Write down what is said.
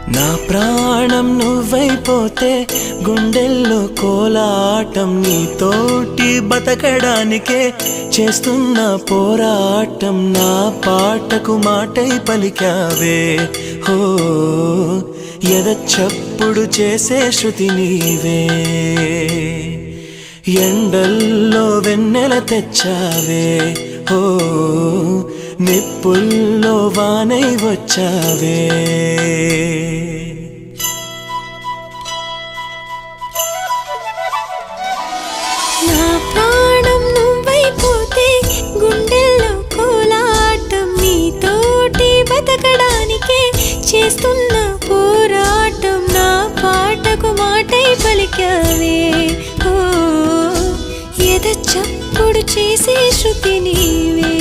నా ప్రాణం నువ్వైపోతే గుండెల్లో కోలాటం నీతోటి బతకడానికే చేస్తున్న పోరాటం నా పాటకు మాటై పలికావే హో ఎద చప్పుడు చేసే శృతి నీవే ఎండల్లో వెన్నెల తెచ్చావే హో నిప్పుల్లో వానై వచ్చావే నా ప్రాణం నువ్వైపోతే గుండెల్లో కోలాటం నీతోటి బతకడానికే చేస్తున్న పోరాటం నా పాటకు మాటై పలికావే ఓ ఎద చప్పుడు చేసే శృతి నీవే